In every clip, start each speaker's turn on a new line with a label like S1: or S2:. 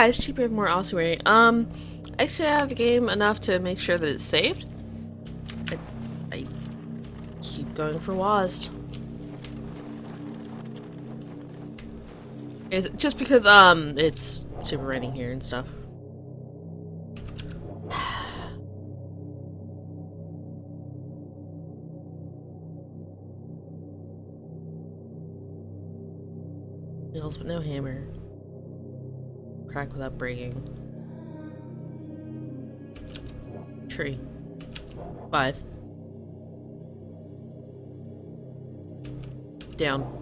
S1: yeah, it's cheaper with more Ossuary. Actually, I have the game enough to make sure that it's saved. I keep going for WASD. Is it just because, it's super raining here and stuff? Nails but no hammer. Crack without breaking. Tree. 5. Down.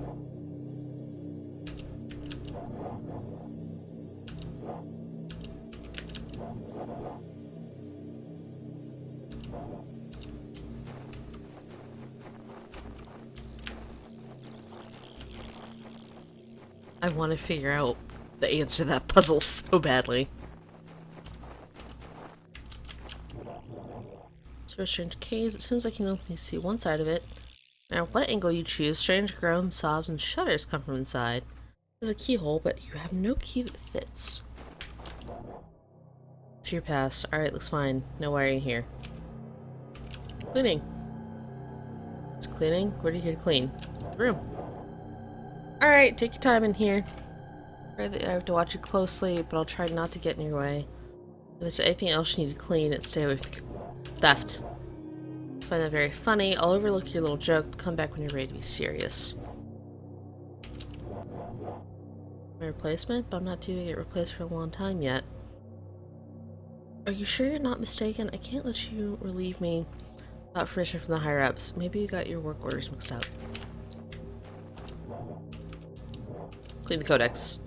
S1: I want to figure out the answer to that puzzle so badly. It's a strange case. It seems like you can only see one side of it. Now, what angle you choose, strange groans, sobs, and shudders come from inside. There's a keyhole, but you have no key that fits. It's your past. Alright, looks fine. No wiring here. Cleaning. It's cleaning? What are you here to clean? The room. Alright, take your time in here. I have to watch you closely, but I'll try not to get in your way. If there's anything else you need to clean, stay away from theft. I find that very funny. I'll overlook your little joke, but come back when you're ready to be serious. My replacement? But I'm not due to get replaced for a long time yet. Are you sure you're not mistaken? I can't let you relieve me without permission from the higher-ups. Maybe you got your work orders mixed up. Clean the codex.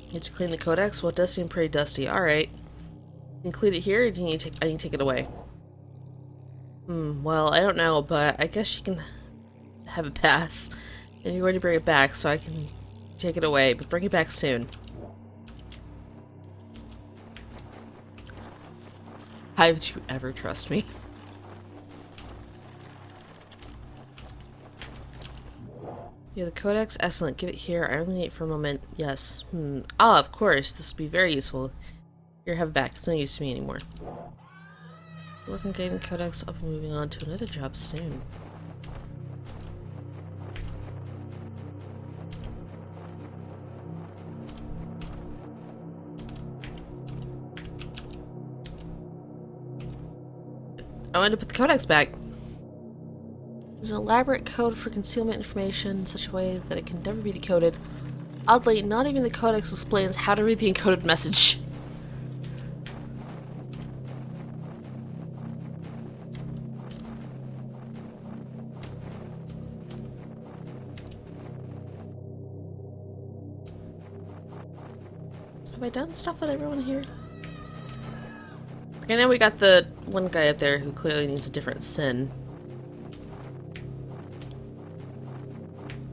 S1: You have to clean the codex? Well, it does seem pretty dusty. Alright. You can clean it here, or do you need to I need to take it away? Well, I don't know, but I guess you can have it pass. And you're going to bring it back, so I can take it away, but bring it back soon. Why would you ever trust me? You're the codex? Excellent. Give it here. I only need it for a moment. Yes. Ah, of course. This would be very useful. Here, have it back. It's no use to me anymore. Work on getting the codex. I'll be moving on to another job soon. I wanted to put the codex back. There's an elaborate code for concealment information in such a way that it can never be decoded. Oddly, not even the codex explains how to read the encoded message. Have I done stuff with everyone here? I know we got the one guy up there who clearly needs a different sin.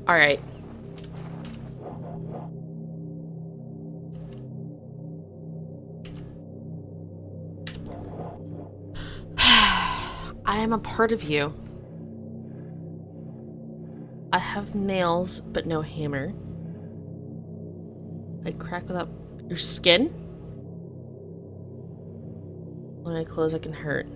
S1: Alright. I am a part of you. I have nails, but no hammer. I crack without your skin? When I close, I can hurt.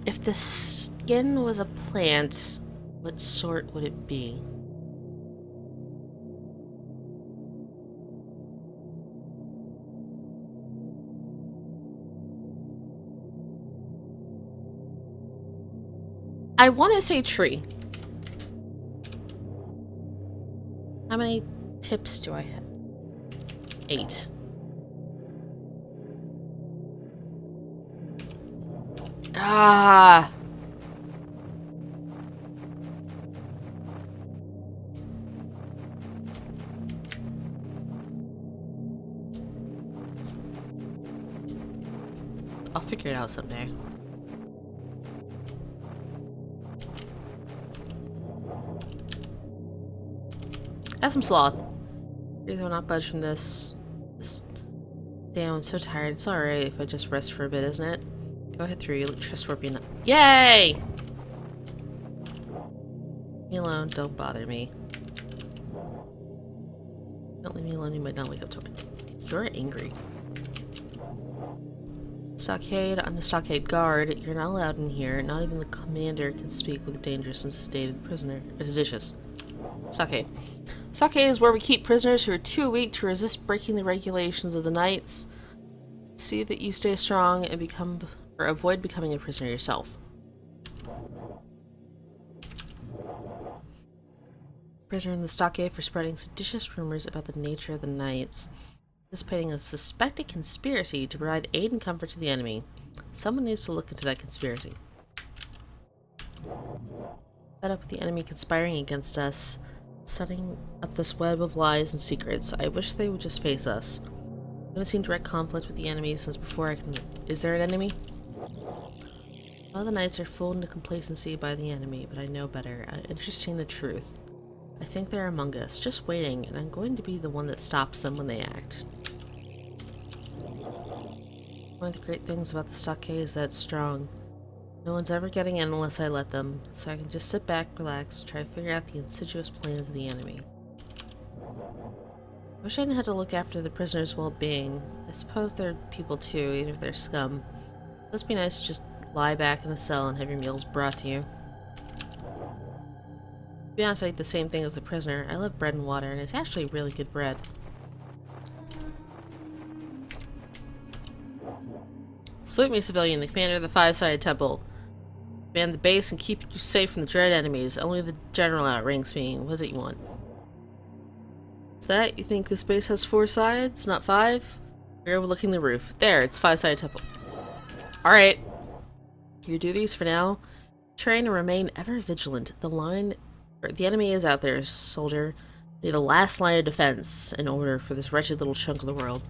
S1: If the skin was a plant, what sort would it be? I want to say tree. How many tips do I have? 8. Ah! I'll figure it out someday. Have some sloth. Please will not budge from this. Damn, I'm so tired. It's alright if I just rest for a bit, isn't it? Go ahead through. You look trustworthy enough. Yay! Leave me alone, don't bother me. Don't leave me alone, you might not wake up to it. You're angry. Stockade, I'm the stockade guard. You're not allowed in here. Not even the commander can speak with a dangerous and sedated prisoner. Seditious. Stockade. Stockade is where we keep prisoners who are too weak to resist breaking the regulations of the Knights. See that you stay strong and avoid becoming a prisoner yourself. Prisoner in the stockade for spreading seditious rumors about the nature of the Knights. Participating in a suspected conspiracy to provide aid and comfort to the enemy. Someone needs to look into that conspiracy. Fed up with the enemy conspiring against us, setting up this web of lies and secrets. I wish they would just face us. I haven't seen direct conflict with the enemy since before I can... Is there an enemy? All the Knights are fooled into complacency by the enemy, but I know better. I'm interested in the truth. I think they're among us, just waiting, and I'm going to be the one that stops them when they act. One of the great things about the stockade is that it's strong. No one's ever getting in unless I let them, so I can just sit back, relax, try to figure out the insidious plans of the enemy. I wish I hadn't had to look after the prisoners' well-being. I suppose they're people too, even if they're scum. It must be nice to just lie back in a cell and have your meals brought to you. To be honest, I eat the same thing as the prisoner. I love bread and water, and it's actually really good bread. Salute me, civilian, the commander of the five-sided temple. Command the base and keep you safe from the dread enemies. Only the general outranks me. What is it you want? Is that? You think this base has 4 sides, not 5? You're overlooking the roof. There, it's five-sided temple. Alright. Your duties for now. Train and remain ever vigilant. The enemy is out there, soldier. We need a last line of defense in order for this wretched little chunk of the world.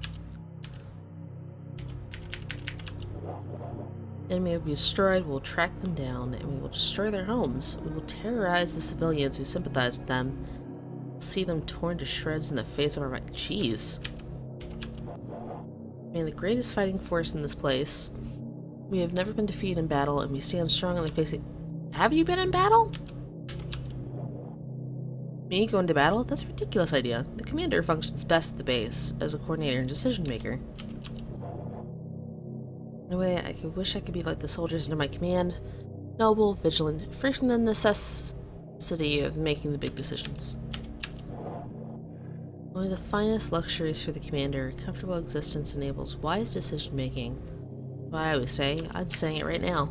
S1: The enemy will be destroyed, we'll track them down, and we will destroy their homes. We will terrorize the civilians who sympathize with them. We'll see them torn to shreds in the face of our might. Jeez. I mean, the greatest fighting force in this place. We have never been defeated in battle, and we stand strong in the face of... Have you been in battle? Me going to battle? That's a ridiculous idea. The commander functions best at the base, as a coordinator and decision maker. In a way, I wish I could be like the soldiers under my command. Noble, vigilant, free from the necessity of making the big decisions. Only the finest luxuries for the commander. Comfortable existence enables wise decision making. What I always say, I'm saying it right now.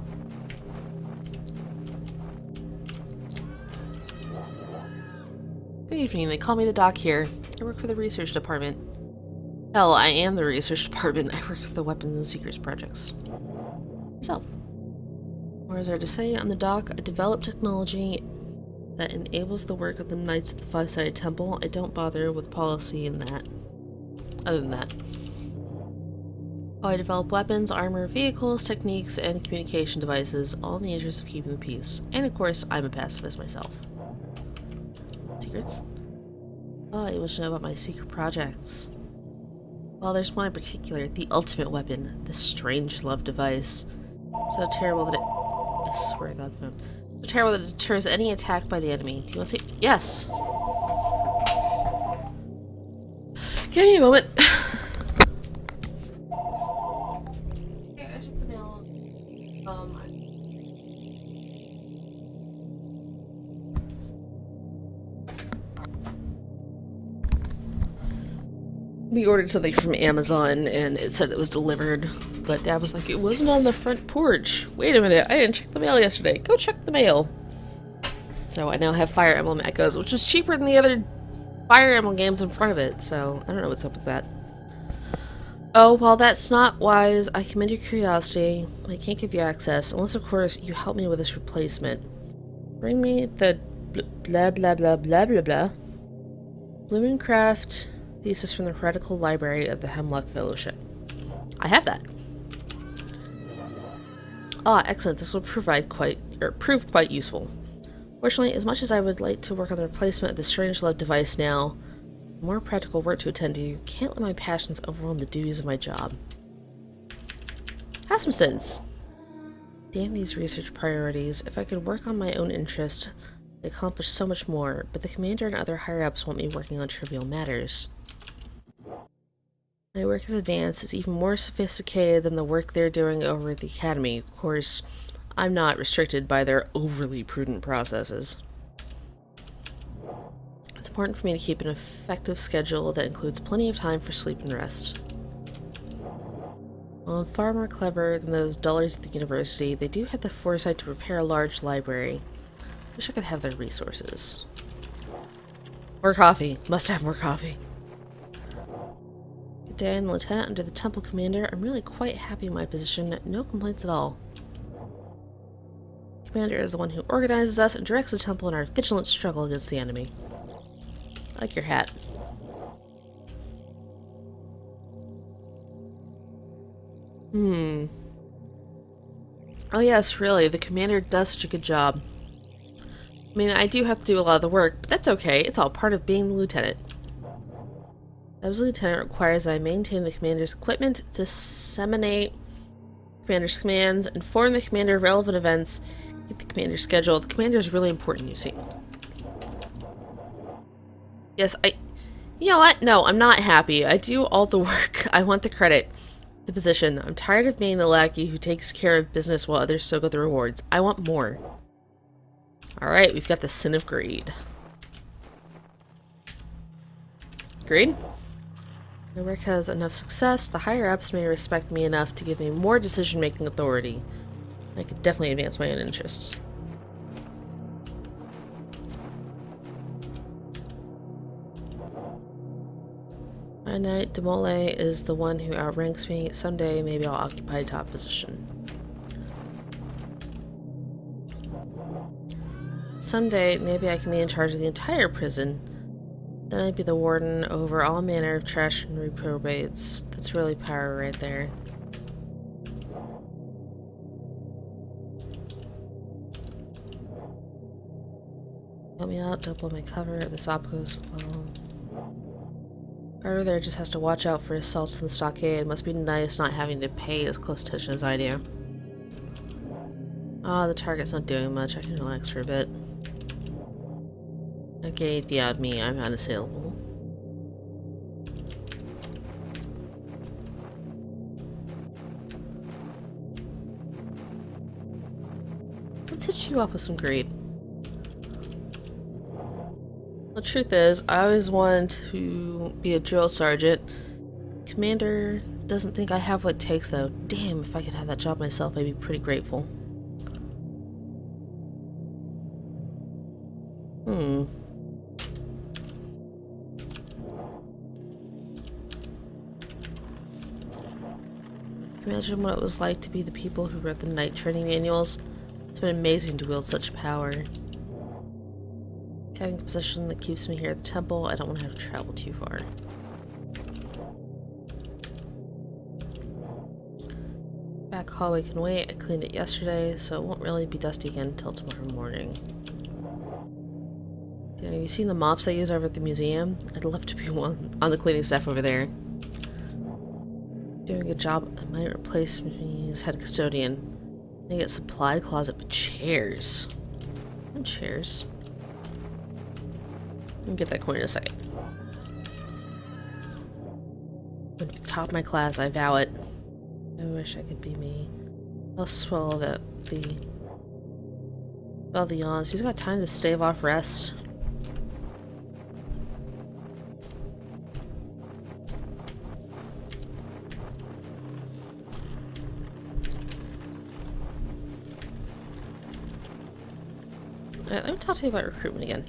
S1: Good evening, they call me the doc here. I work for the research department. Hell, I am the research department. I work for the weapons and secrets projects. Yourself. Or as I to say, on the dock, I develop technology that enables the work of the Knights of the Five-Sided Temple. I don't bother with policy in that. Other than that. I develop weapons, armor, vehicles, techniques, and communication devices, all in the interest of keeping the peace. And of course, I'm a pacifist myself. Secrets? Oh, you wish to know about my secret projects. Well, there's one in particular, the ultimate weapon, the strange love device. So terrible that it... I swear to God, phone. So terrible that it deters any attack by the enemy. Do you want to see? Yes! Give me a moment. Okay, I took the mail. We ordered something from Amazon and it said it was delivered, but Dad was like, it wasn't on the front porch. Wait a minute, I didn't check the mail yesterday. Go check the mail. So I now have Fire Emblem Echoes, which was cheaper than the other Fire Emblem games in front of it, so I don't know what's up with that. Oh, while that's not wise, I commend your curiosity. I can't give you access, unless of course you help me with this replacement. Bring me the blah blah blah blah blah blah. Blumencraft thesis from the Heretical Library of the Hemlock Fellowship. I have that. Ah, excellent. This will prove quite useful. Fortunately, as much as I would like to work on the replacement of the Strange Love device now, more practical work to attend to, can't let my passions overwhelm the duties of my job. Have some sense. Damn these research priorities. If I could work on my own interest, They accomplish so much more, but the commander and other higher-ups want me working on trivial matters. My work is advanced, is even more sophisticated than the work they're doing over at the academy. Of course, I'm not restricted by their overly prudent processes. It's important for me to keep an effective schedule that includes plenty of time for sleep and rest. While I'm far more clever than those dullards at the university, they do have the foresight to prepare a large library. Wish I could have their resources. More coffee. Must have more coffee. Good day, I'm the lieutenant under the temple commander. I'm really quite happy in my position. No complaints at all. The commander is the one who organizes us and directs the temple in our vigilant struggle against the enemy. I like your hat. Oh yes, really, the commander does such a good job. I mean, I do have to do a lot of the work, but that's okay. It's all part of being the lieutenant. As a lieutenant requires that I maintain the commander's equipment, disseminate the commander's commands, inform the commander of relevant events, keep the commander's schedule. The commander is really important, you see. Yes, You know what? No, I'm not happy. I do all the work. I want the credit. The position. I'm tired of being the lackey who takes care of business while others soak up the rewards. I want more. Alright, we've got the sin of greed. Greed? My work has enough success. The higher-ups may respect me enough to give me more decision-making authority. I could definitely advance my own interests. My knight, Demole, is the one who outranks me. Someday, maybe I'll occupy a top position. Someday, maybe I can be in charge of the entire prison. Then I'd be the warden over all manner of trash and reprobates. That's really power right there. Help me out, double my cover. This op goes well. Carter there just has to watch out for assaults in the stockade. It must be nice not having to pay as close attention as I do. Ah, the target's not doing much. I can relax for a bit. Okay, the odd me. I'm unassailable. Let's hit you up with some greed. The truth is, I always wanted to be a drill sergeant. Commander doesn't think I have what it takes, though. Damn, if I could have that job myself, I'd be pretty grateful. Imagine what it was like to be the people who wrote the knight training manuals. It's been amazing to wield such power. Having a position that keeps me here at the temple, I don't want to have to travel too far. Back hallway can wait. I cleaned it yesterday, so it won't really be dusty again until tomorrow morning. Yeah, have you seen the mops they use over at the museum? I'd love to be one on the cleaning staff over there. Doing a good job. I might replace me as head custodian. I get supply closet with chairs. And chairs. Let me get that coin in a second. I'm gonna be the top of my class, I vow it. I wish I could be me. I'll swallow that be. All the yawns. Who's got time to stave off rest? Alright, let me talk to you about recruitment again.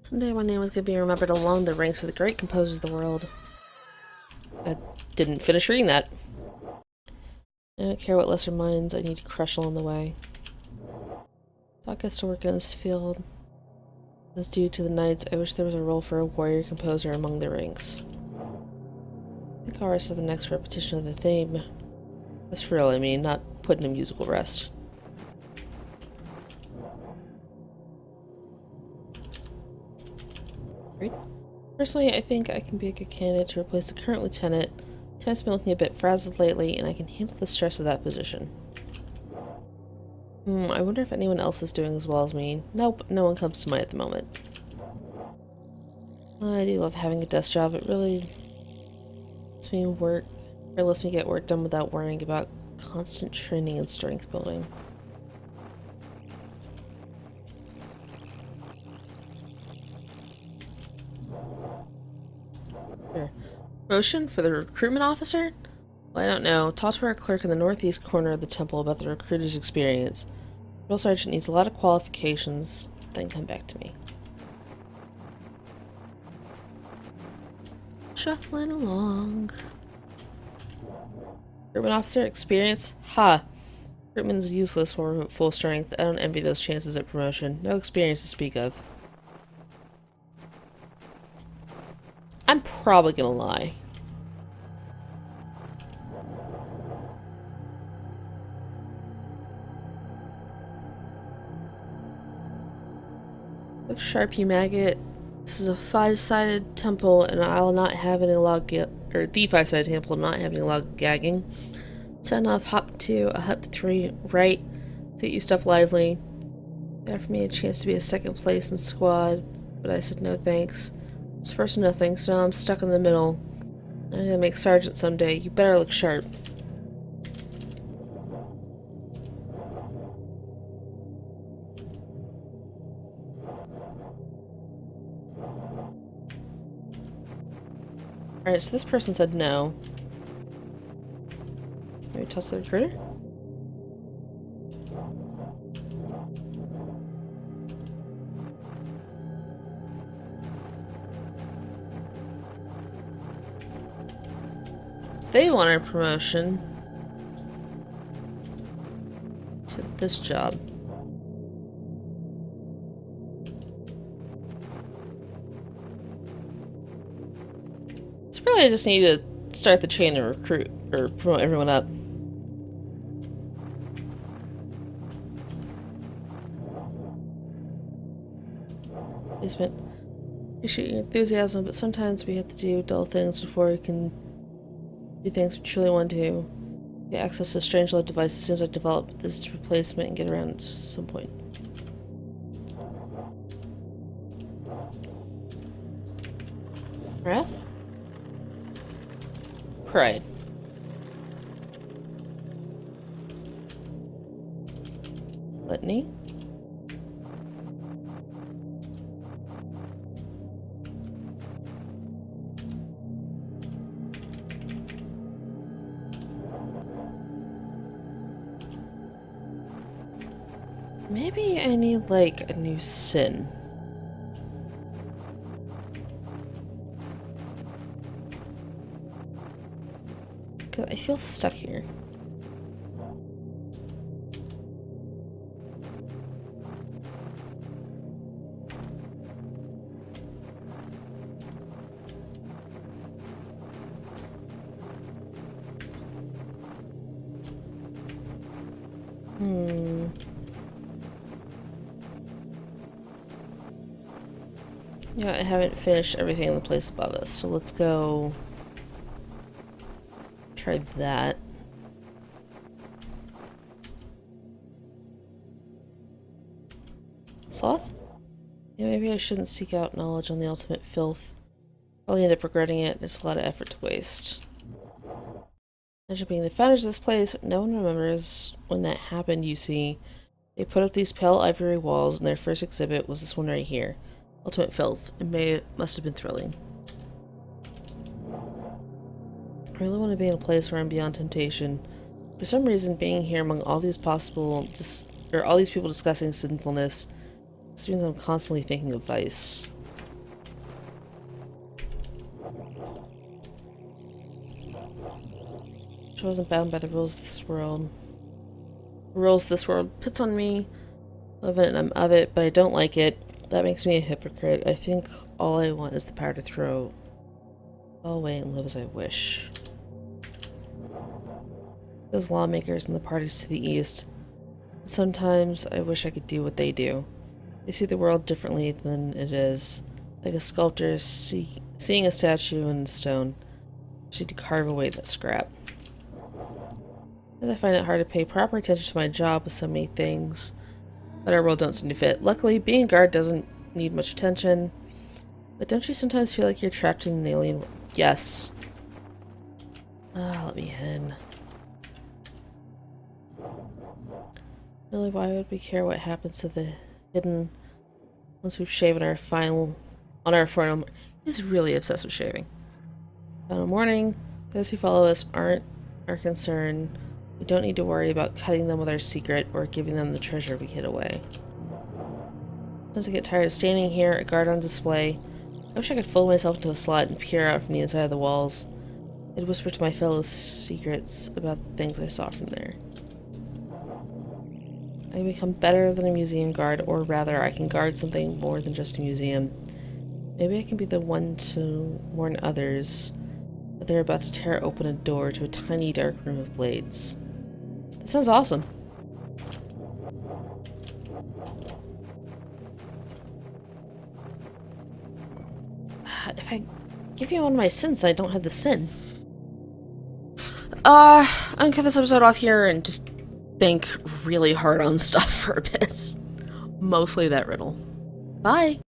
S1: Someday my name was going to be remembered along the ranks of the great composers of the world. I didn't finish reading that. I don't care what lesser minds I need to crush along the way. Doc gets to work in this field. As due to the knights, I wish there was a role for a warrior composer among the ranks. I think I'll rest for the next repetition of the theme. That's for real, I mean, not put in a musical rest. Great. Personally, I think I can be a good candidate to replace the current lieutenant. Lieutenant's been looking a bit frazzled lately, and I can handle the stress of that position. I wonder if anyone else is doing as well as me. Nope, no one comes to mind at the moment. I do love having a desk job. It really lets me work, or lets me get work done without worrying about constant training and strength building. Sure. Promotion for the recruitment officer? Well, I don't know. Talk to our clerk in the northeast corner of the temple about the recruiter's experience. Drill sergeant needs a lot of qualifications, then come back to me. Shuffling along. Recruitment officer experience? Ha! Recruitment is useless for full strength. I don't envy those chances at promotion. No experience to speak of. I'm probably gonna lie. Look sharp, you maggot. This is a 5-sided temple, and I'll not have any or the 5-sided temple will not have any log gagging. 10 off, hop 2, a hop 3, right. Get you stuff lively. They offered me a chance to be a second place in squad, but I said no thanks. It's first or nothing, so now I'm stuck in the middle. I'm gonna make sergeant someday. You better look sharp. Alright, so this person said no. Maybe toss the recruiter? They want a promotion to this job. So really I just need to start the chain and recruit or promote everyone up. Appreciate your enthusiasm, but sometimes we have to do dull things before we can do things we truly want to. Get access to a strange love device as soon as I develop this replacement and get around at some point. Wrath? Pride. Litany? Maybe I need, like, a new sin. Because I feel stuck here. Yeah, I haven't finished everything in the place above us, so let's go try that. Sloth? Yeah, maybe I shouldn't seek out knowledge on the ultimate filth. Probably end up regretting it. It's a lot of effort to waste. Imagine being the founders of this place. No one remembers when that happened, you see. They put up these pale ivory walls, and their first exhibit was this one right here. Ultimate filth. Must have been thrilling. I really want to be in a place where I'm beyond temptation. For some reason, being here among all these all these people discussing sinfulness, this means I'm constantly thinking of vice. I wasn't bound by the rules of this world. The rules this world puts on me. Love it and I'm of it, but I don't like it. That makes me a hypocrite. I think all I want is the power to throw all away and live as I wish. Those lawmakers and the parties to the east. Sometimes I wish I could do what they do. They see the world differently than it is. Like a sculptor seeing a statue in stone. Proceed to carve away that scrap. I find it hard to pay proper attention to my job with so many things that our world don't seem to fit. Luckily, being a guard doesn't need much attention. But don't you sometimes feel like you're trapped in an alien world? Yes. Let me in. Really, why would we care what happens to the hidden once we've shaven our final He's really obsessed with shaving. Final morning. Those who follow us aren't our concern. We don't need to worry about cutting them with our secret or giving them the treasure we hid away. Sometimes I get tired of standing here, a guard on display. I wish I could fold myself into a slot and peer out from the inside of the walls. I'd whisper to my fellow secrets about the things I saw from there. I can become better than a museum guard, or rather, I can guard something more than just a museum. Maybe I can be the one to warn others that they're about to tear open a door to a tiny dark room of blades. That sounds awesome. If I give you one of my sins, I don't have the sin. I'm gonna cut this episode off here and just think really hard on stuff for a bit. Mostly that riddle. Bye!